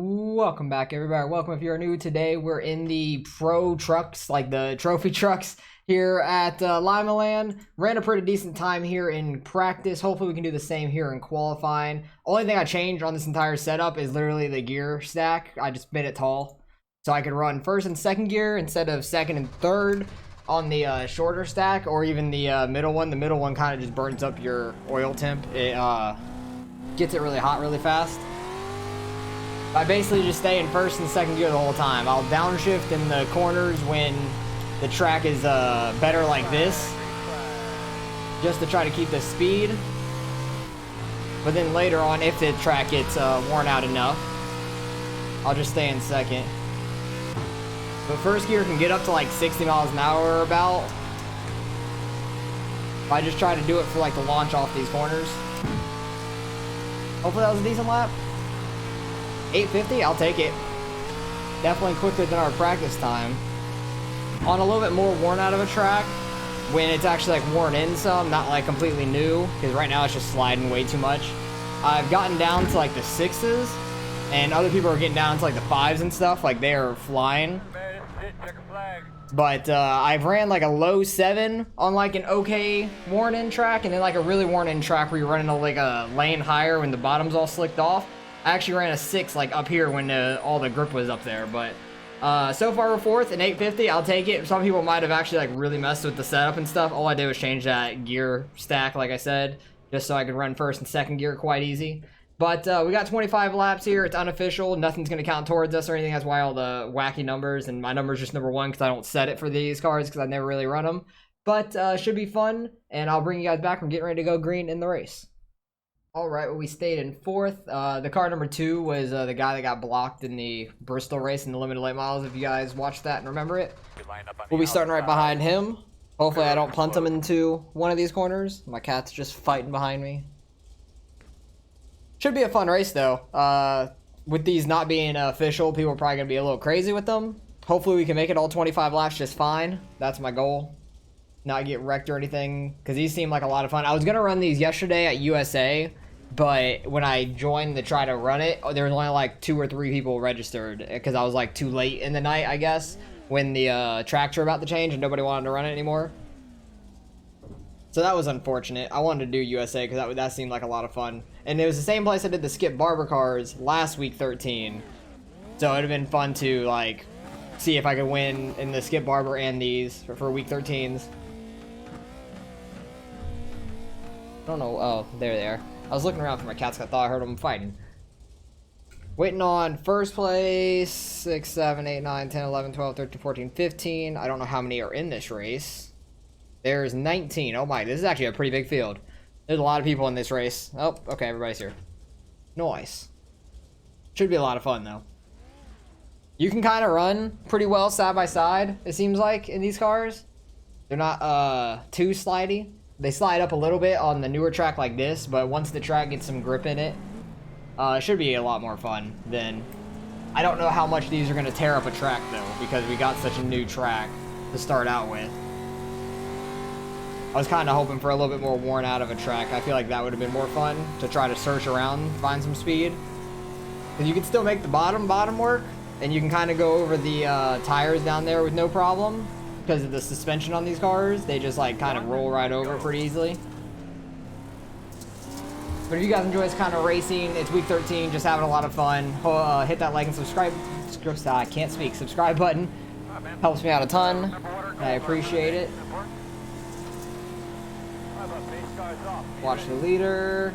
Welcome back, everybody. Welcome if you're new. Today we're in the Pro Trucks, like the trophy trucks here at Limaland. Ran a pretty decent time here in practice. Hopefully we can do the same here in qualifying. Only thing I changed on this entire setup is literally the gear stack. I just made it tall so I could run first and second gear instead of second and third on the shorter stack, or even the middle one. The middle one kind of just burns up your oil temp. It gets it really hot really fast. I basically just stay in first and second gear the whole time. I'll downshift in the corners when the track is better like this, just to try to keep the speed. But then later on, if the track gets worn out enough, I'll just stay in second. But first gear can get up to like 60 miles an hour or about. If I just try to do it for like the launch off these corners. Hopefully that was a decent lap. 850, I'll take it. Definitely quicker than our practice time. On a little bit more worn out of a track, when it's actually like worn in some, not like completely new, because right now it's just sliding way too much. I've gotten down to like the 6s, and other people are getting down to like the 5s and stuff, like they are flying. But I've ran like a low 7 on like an okay worn in track, and then like a really worn in track where you're running like a lane higher when the bottom's all slicked off. I actually ran a 6 like up here when all the grip was up there, but so far we're 4th and 850. I'll take it. Some people might have actually like really messed with the setup and stuff. All I did was change that gear stack, like I said, just so I could run first and second gear quite easy. But we got 25 laps here. It's unofficial. Nothing's going to count towards us or anything. That's why all the wacky numbers, and my number's just number 1 because I don't set it for these cars because I never really run them. But should be fun, and I'll bring you guys back from getting ready to go green in the race. All right, well, we stayed in 4th. The car number 2 was the guy that got blocked in the Bristol race in the limited late models. If you guys watched that and remember it, we'll be starting right behind him. Hopefully I don't punt him into one of these corners. My cat's just fighting behind me. Should be a fun race, though. With these not being official, people are probably going to be a little crazy with them. Hopefully we can make it all 25 laps just fine. That's my goal. Not get wrecked or anything, because these seem like a lot of fun. I was going to run these yesterday at USA, but when I joined to try to run it, there was only like 2 or 3 people registered, because I was like too late in the night, I guess, when the tracks were about to change and nobody wanted to run it anymore. So that was unfortunate. I wanted to do USA because that seemed like a lot of fun. And it was the same place I did the Skip Barber cars last week 13. So it would have been fun to like see if I could win in the Skip Barber and these for week 13s. I don't know. Oh, there they are. I was looking around for my cats. I thought I heard them fighting. Waiting on first place. 6, 7, 8, 9, 10, 11, 12, 13, 14, 15. I don't know how many are in this race. There's 19. Oh my, this is actually a pretty big field. There's a lot of people in this race. Oh, okay, everybody's here. Nice. Should be a lot of fun, though. You can kind of run pretty well side by side, it seems like, in these cars. They're not too slidey. They slide up a little bit on the newer track like this, but once the track gets some grip in it, it should be a lot more fun than... I don't know how much these are going to tear up a track, though, because we got such a new track to start out with. I was kind of hoping for a little bit more worn out of a track. I feel like that would have been more fun to try to search around, find some speed. Because you can still make the bottom work, and you can kind of go over the tires down there with no problem. Because of the suspension on these cars, they just like kind of roll right over pretty easily. But if you guys enjoy this kind of racing, it's week 13, just having a lot of fun. Hit that like and subscribe. I can't speak. Subscribe button helps me out a ton. I appreciate it. Watch the leader.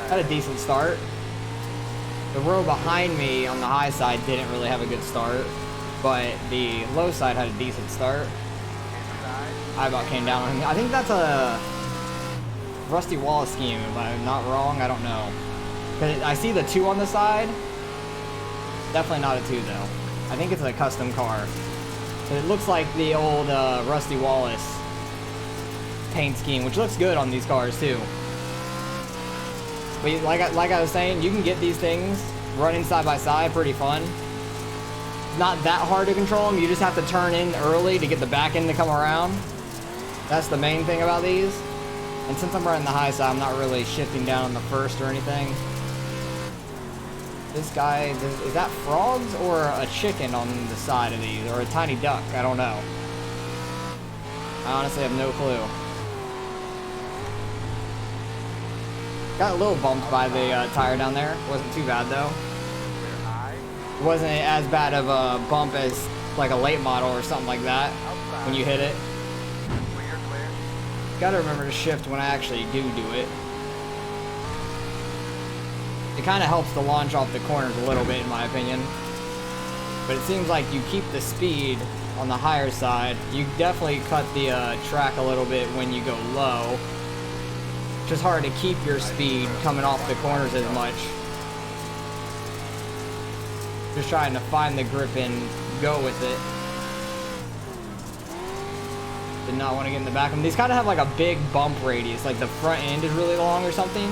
Had a decent start. The row behind me on the high side didn't really have a good start, but the low side had a decent start. I about came down on him. I think that's a Rusty Wallace scheme, if I'm not wrong. I don't know. But I see the 2 on the side. Definitely not a 2, though. I think it's a custom car. But it looks like the old Rusty Wallace paint scheme, which looks good on these cars, too. But like I was saying, you can get these things running side by side pretty fun. Not that hard to control them. You just have to turn in early to get the back end to come around. That's the main thing about these. And since I'm running the high side, I'm not really shifting down on the first or anything. This guy, is that frogs or a chicken on the side of these? Or a tiny duck? I don't know. I honestly have no clue. Got a little bumped by the tire down there. Wasn't too bad though. It wasn't as bad of a bump as like a late model or something like that when you hit it. Gotta remember to shift when I actually do it. It kind of helps to launch off the corners a little bit in my opinion. But it seems like you keep the speed on the higher side. You definitely cut the track a little bit when you go low. It's just hard to keep your speed coming off the corners as much. Just trying to find the grip and go with it. Did not want to get in the back of them. These kind of have like a big bump radius, like the front end is really long or something.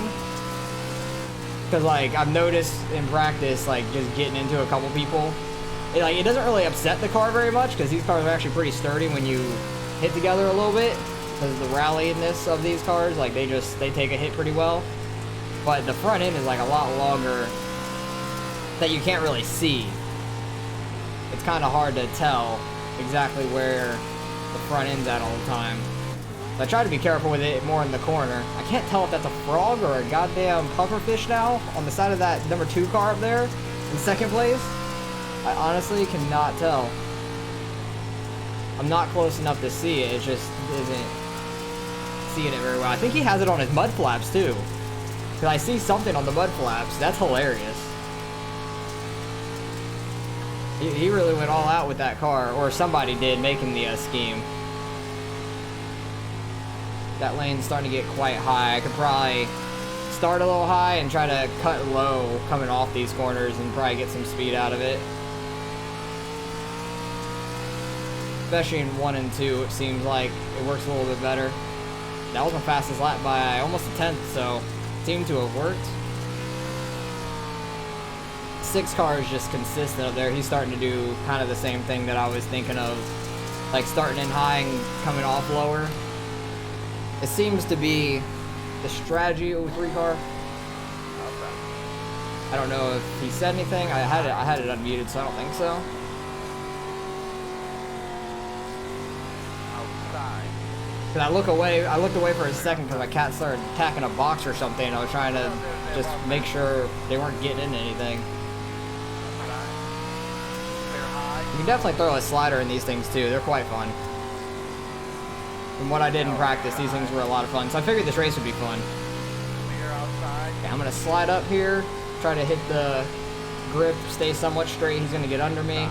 Because like I've noticed in practice, like just getting into a couple people, it doesn't really upset the car very much because these cars are actually pretty sturdy when you hit together a little bit. Because of the rallyiness of these cars, like they take a hit pretty well. But the front end is like a lot longer that you can't really see. It's kind of hard to tell exactly where the front end's at all the time. So I try to be careful with it more in the corner. I can't tell if that's a frog or a goddamn pufferfish now on the side of that number 2 car up there in second place. I honestly cannot tell. I'm not close enough to see it. It just isn't seeing it very well. I think he has it on his mud flaps too. Because I see something on the mud flaps. That's hilarious. He really went all out with that car, or somebody did, making the scheme. That lane's starting to get quite high. I could probably start a little high and try to cut low coming off these corners and probably get some speed out of it. Especially in 1 and 2, it seems like it works a little bit better. That was my fastest lap by almost a 10th, so it seemed to have worked. 6 car is just consistent up there. He's starting to do kind of the same thing that I was thinking of, like starting in high and coming off lower. It seems to be the strategy of 3 car. I don't know if he said anything. I had it unmuted, so I don't think so. Cause I looked away for a second because my cat started attacking a box or something. I was trying to just make sure they weren't getting into anything. You can definitely throw a slider in these things too. They're quite fun. From what I did in practice, these things were a lot of fun. So I figured this race would be fun. Okay, I'm gonna slide up here, try to hit the grip, stay somewhat straight. He's gonna get under me.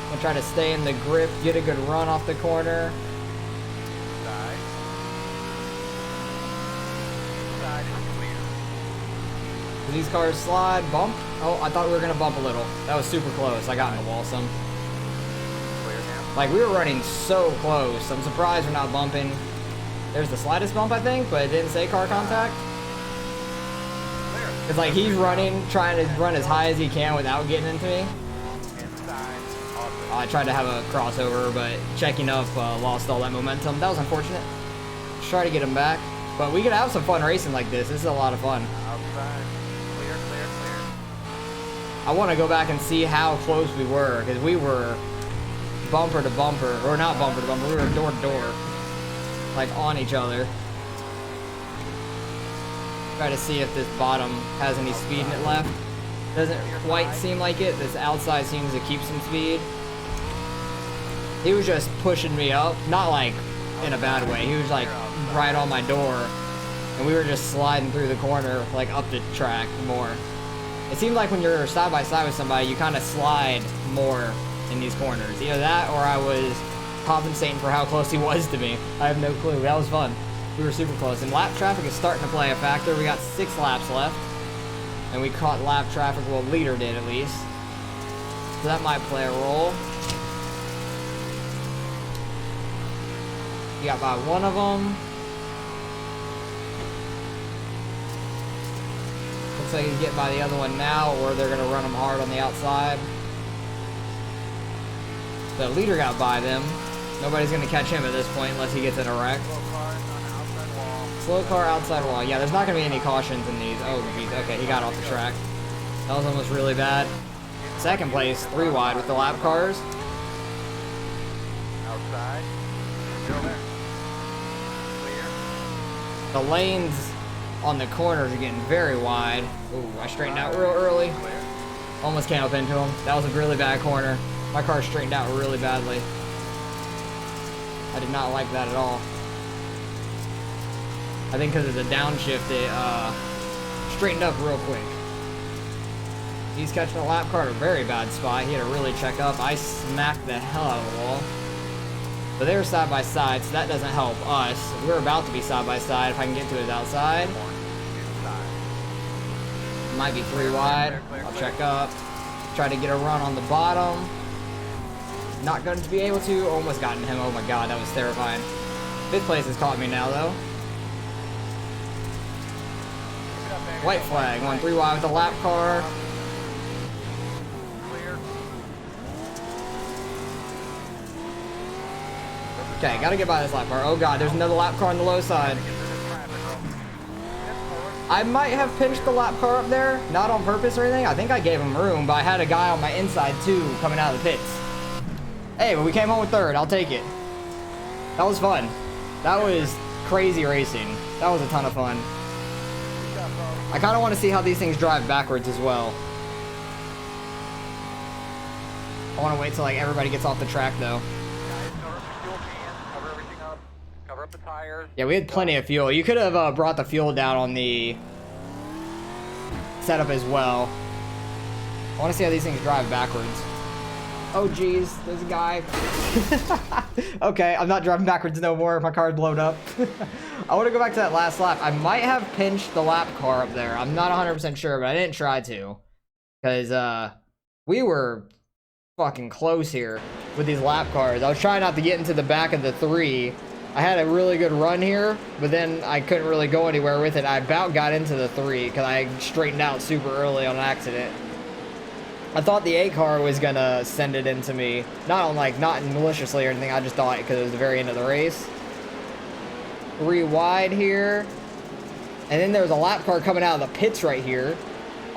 I'm gonna try to stay in the grip, get a good run off the corner. Do these cars slide, bump? Oh, I thought we were gonna bump a little. That was super close. I got in the wall some. Like, we were running so close. I'm surprised we're not bumping. There's the slightest bump, I think, but it didn't say car contact. It's like he's running, trying to run as high as he can without getting into me. I tried to have a crossover, but checking up lost all that momentum. That was unfortunate. Just try to get him back. But we could have some fun racing like this. This is a lot of fun. I want to go back and see how close we were, because we were bumper to bumper, or not bumper to bumper, we were door to door, like on each other. Try to see if this bottom has any speed in it left. Doesn't quite seem like it. This outside seems to keep some speed. He was just pushing me up, not like in a bad way. He was like right on my door, and we were just sliding through the corner, like up the track more. It seems like when you're side by side with somebody, you kind of slide more in these corners. Either that, or I was compensating for how close he was to me. I have no clue. That was fun. We were super close. And lap traffic is starting to play a factor. We got 6 laps left, and we caught lap traffic. Well, leader did at least. So that might play a role. You got by one of them. Looks like he's getting by the other one now, or they're going to run him hard on the outside. The leader got by them. Nobody's going to catch him at this point unless he gets in a wreck. Slow car outside wall. Yeah, there's not going to be any cautions in these. Oh, geez. Okay, he got off the track. That was almost really bad. Second place, 3 wide with the lap cars. Outside. Still there. Clear. The lanes on the corners are getting very wide. Ooh, I straightened out real early. Clear. Almost came up into him. That was a really bad corner. My car straightened out really badly. I did not like that at all. I think because of the downshift, it straightened up real quick. He's catching a lap car at a very bad spot. He had to really check up. I smacked the hell out of the wall. But they were side by side, so that doesn't help us. We're about to be side by side. If I can get to his outside. Might be 3 wide. I'll check up. Try to get a run on the bottom. Not going to be able to. Almost gotten him. Oh my god, that was terrifying. 5th place has caught me now, though. White flag. Going 3 wide with the lap car. Okay, gotta get by this lap car. Oh god, there's another lap car on the low side. I might have pinched the lap car up there, not on purpose or anything. I think I gave him room, but I had a guy on my inside too coming out of the pits. Hey, but we came home with 3rd. I'll take it. That was fun. That was crazy racing. That was a ton of fun. I kind of want to see how these things drive backwards as well. I want to wait till like everybody gets off the track though. Cover up the tires. Yeah, we had plenty of fuel. You could have brought the fuel down on the setup as well. I want to see how these things drive backwards. Oh, geez. There's a guy. Okay, I'm not driving backwards no more. My car's blown up. I want to go back to that last lap. I might have pinched the lap car up there. I'm not 100% sure, but I didn't try to. Because we were fucking close here with these lap cars. I was trying not to get into the back of the 3. I had a really good run here, but then I couldn't really go anywhere with it. I about got into the 3 because I straightened out super early on an accident. I thought the 8 car was gonna send it into me. Not maliciously or anything, I just thought because it was the very end of the race. 3 wide here. And then there was a lap car coming out of the pits right here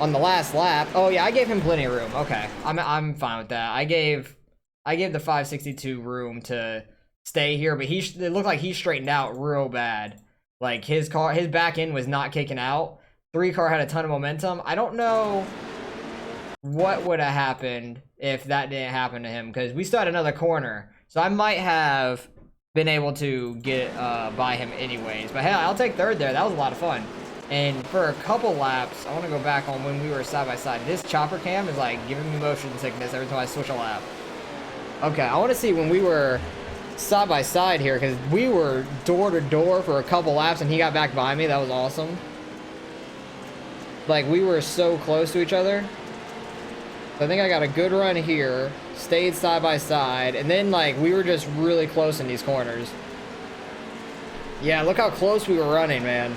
on the last lap. Oh yeah, I gave him plenty of room. Okay, I'm fine with that. I gave the 562 room to stay here, but it looked like he straightened out real bad. Like his back end was not kicking out. 3 car had a ton of momentum. I don't know what would have happened if that didn't happen to him, because we still had another corner, so I might have been able to get by him anyways. But hey, I'll take 3rd there. That was a lot of fun. And for a couple laps, I want to go back on when we were side by side. This chopper cam is like giving me motion sickness every time I switch a lap. Okay, I want to see when we were side by side here, because we were door to door for a couple laps and he got back behind me. That was awesome. Like, we were so close to each other. So I think I got a good run here, stayed side by side, and then like we were just really close in these corners. Yeah, look how close we were running, man.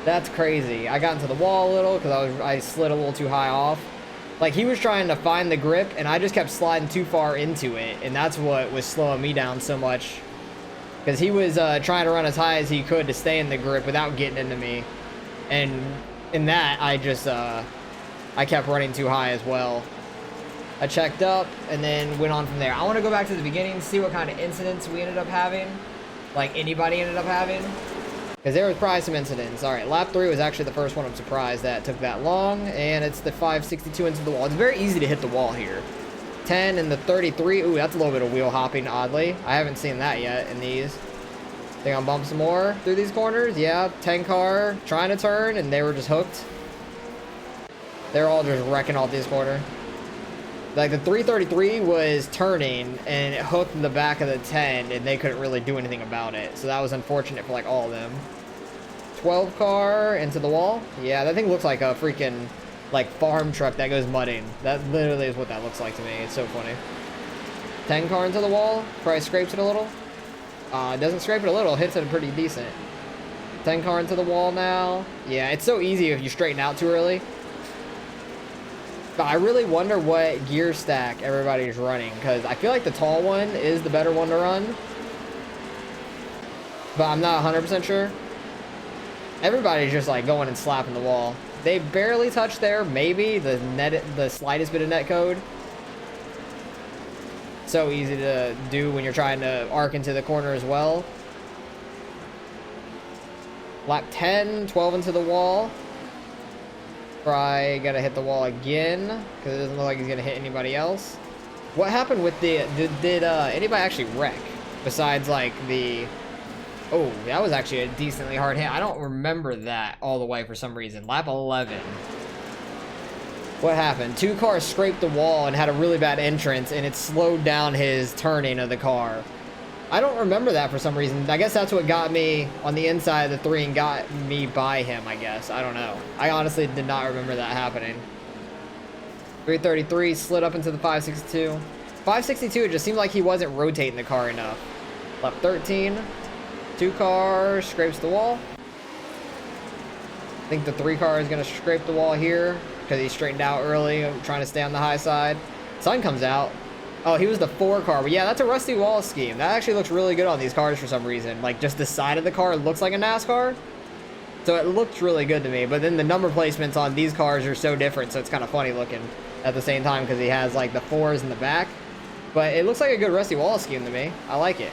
That's crazy. I got into the wall a little because I slid a little too high off. Like, he was trying to find the grip, and I just kept sliding too far into it, and that's what was slowing me down so much. Because he was trying to run as high as he could to stay in the grip without getting into me. And in that, I just, I kept running too high as well. I checked up, and then went on from there. I want to go back to the beginning, see what kind of incidents we ended up having. Like, anybody ended up having. Because there was probably some incidents. All right, lap 3 was actually the first one. I'm surprised that took that long. And it's the 562 into the wall. It's very easy to hit the wall here. 10 and the 33. Ooh, that's a little bit of wheel hopping, oddly. I haven't seen that yet in these. Think I'll bump some more through these corners. Yeah, 10 car trying to turn, and they were just hooked. They're all just wrecking off this corner. Like, the 333 was turning, and it hooked in the back of the 10, and they couldn't really do anything about it. So that was unfortunate for, like, all of them. 12 car into the wall. Yeah, that thing looks like a freaking, like, farm truck that goes mudding. That literally is what that looks like to me. It's so funny. 10 car into the wall. Probably scrapes it a little. It doesn't scrape it a little. Hits it pretty decent. 10 car into the wall now. Yeah, it's so easy if you straighten out too early. But I really wonder what gear stack everybody's running, because I feel like the tall one is the better one to run. But I'm not 100% sure. Everybody's just like going and slapping the wall. They barely touched there, maybe the slightest bit of net code. So easy to do when you're trying to arc into the corner as well. Lap 10, 12 into the wall. Probably gotta hit the wall again because it doesn't look like he's gonna hit anybody else. What happened with the did anybody actually wreck besides like the? Oh, that was actually a decently hard hit. I don't remember that all the way for some reason. Lap 11. What happened? Two cars scraped the wall and had a really bad entrance, and it slowed down his turning of the car. I don't remember that for some reason. I guess that's what got me on the inside of the 3 and got me by him, I guess. I don't know. I honestly did not remember that happening. 333 slid up into the 562. 562, it just seemed like he wasn't rotating the car enough. Lap 13. 2 cars scrapes the wall. I think the 3 car is going to scrape the wall here because he straightened out early, trying to stay on the high side. Sun comes out. Oh, he was the 4 car. But yeah, that's a rusty wall scheme. That actually looks really good on these cars for some reason. Like, just the side of the car looks like a NASCAR. So it looks really good to me. But then the number placements on these cars are so different, so it's kind of funny looking at the same time because he has, like, the 4s in the back. But it looks like a good rusty wall scheme to me. I like it.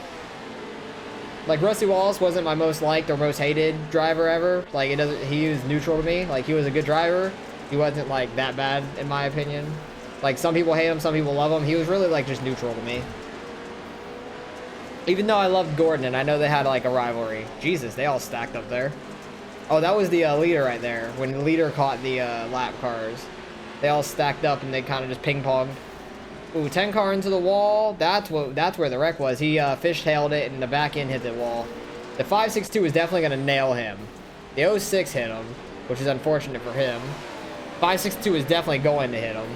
Like, Rusty Wallace wasn't my most liked or most hated driver ever. Like, he was neutral to me. Like, he was a good driver. He wasn't, like, that bad, in my opinion. Like, some people hate him, some people love him. He was really, like, just neutral to me. Even though I loved Gordon, and I know they had, like, a rivalry. Jesus, they all stacked up there. Oh, that was the leader right there. When the leader caught the lap cars. They all stacked up, and they kind of just ping-ponged. Ooh, 10 car into the wall. That's where the wreck was. He fishtailed it, and the back end hit the wall. The 562 is definitely going to nail him. The 06 hit him, which is unfortunate for him. 562 is definitely going to hit him.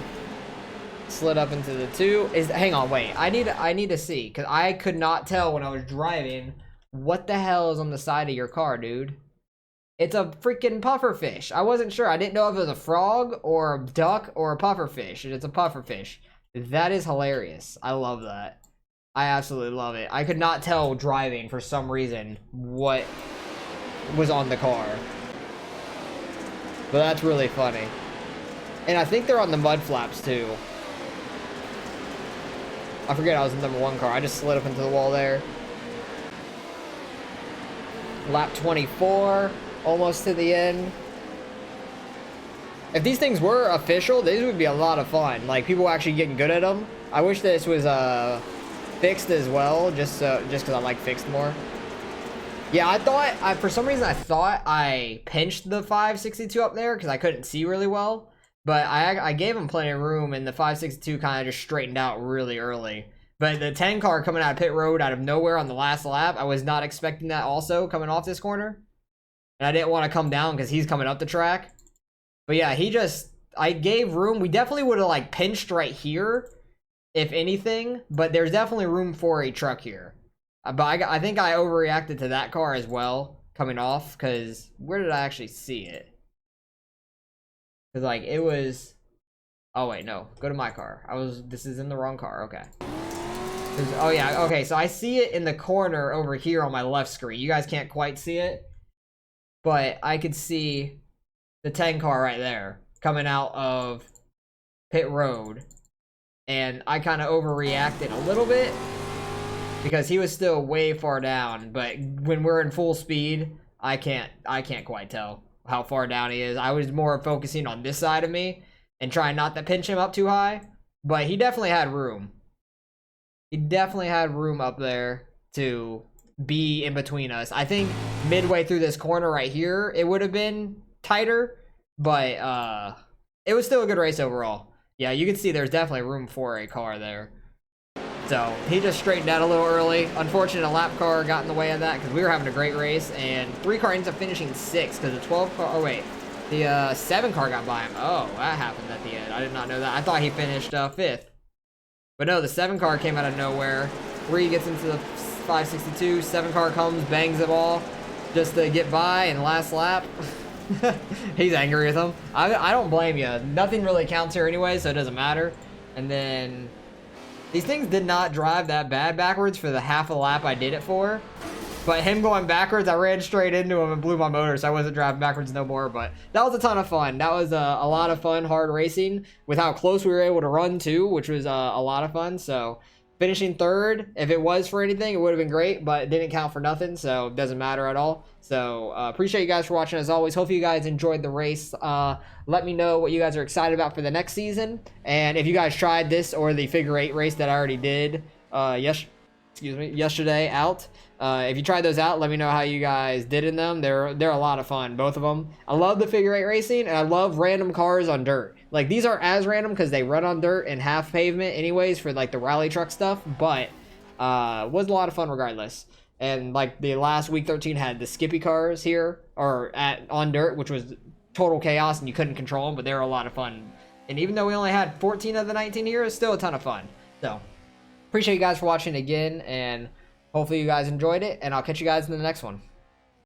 Slid up into the 2. Hang on, wait. I need to see, because I could not tell when I was driving what the hell is on the side of your car, dude. It's a freaking pufferfish. I wasn't sure. I didn't know if it was a frog or a duck or a pufferfish. It's a pufferfish. That is hilarious. I love that. I absolutely love it. I could not tell driving for some reason what was on the car. But that's really funny. And I think they're on the mud flaps too. I forget I was in the number 1 car. I just slid up into the wall there. Lap 24. Almost to the end. If these things were official, these would be a lot of fun. Like, people actually getting good at them. I wish this was fixed as well, just because I like fixed more. Yeah, for some reason, I thought I pinched the 562 up there because I couldn't see really well. But I gave him plenty of room, and the 562 kind of just straightened out really early. But the 10 car coming out of pit road out of nowhere on the last lap, I was not expecting that also coming off this corner. And I didn't want to come down because he's coming up the track. But yeah, I gave room. We definitely would have, like, pinched right here, if anything. But there's definitely room for a truck here. But I think I overreacted to that car as well, coming off. Because where did I actually see it? Because, like, it was... Oh, wait, no. Go to my car. This is in the wrong car. Okay. Oh, yeah. Okay, so I see it in the corner over here on my left screen. You guys can't quite see it. But I could see... the 10 car right there coming out of pit road, and I kind of overreacted a little bit because he was still way far down. But when we're in full speed, I can't quite tell how far down he is. I was more focusing on this side of me and trying not to pinch him up too high, but he definitely had room. He definitely had room up there to be in between us. I think midway through this corner right here, it would have been tighter, but it was still a good race overall. Yeah, you can see there's definitely room for a car there. So he just straightened out a little early. Unfortunate, a lap car got in the way of that because we were having a great race, and 3 car ends up finishing 6th because the 12 car, oh wait, the 7 car got by him. Oh, that happened at the end. I did not know that. I thought he finished 5th, but no, the 7 car came out of nowhere. 3 gets into the 562, 7 car comes, bangs the ball just to get by, and last lap. He's angry with him. I don't blame you. Nothing really counts here anyway, so it doesn't matter. And then these things did not drive that bad backwards for the half a lap I did it for. But him going backwards, I ran straight into him and blew my motor, so I wasn't driving backwards no more. But that was a ton of fun. That was a lot of fun, hard racing with how close we were able to run too, which was a lot of fun. So finishing third, if it was for anything, it would have been great, but it didn't count for nothing, so it doesn't matter at all. So appreciate you guys for watching as always. Hope you guys enjoyed the race. Let me know what you guys are excited about for the next season, and if you guys tried this or the figure 8 race that I already did yesterday out. If you tried those out, let me know how you guys did in them. They're a lot of fun, both of them. I love the figure 8 racing, and I love random cars on dirt. Like, these aren't as random because they run on dirt and half pavement anyways for like the rally truck stuff, but was a lot of fun regardless. And like the last week 13 had the Skippy cars here or on dirt, which was total chaos and you couldn't control them, but they were a lot of fun. And even though we only had 14 of the 19 here, it's still a ton of fun. So appreciate you guys for watching again, and hopefully you guys enjoyed it, and I'll catch you guys in the next one.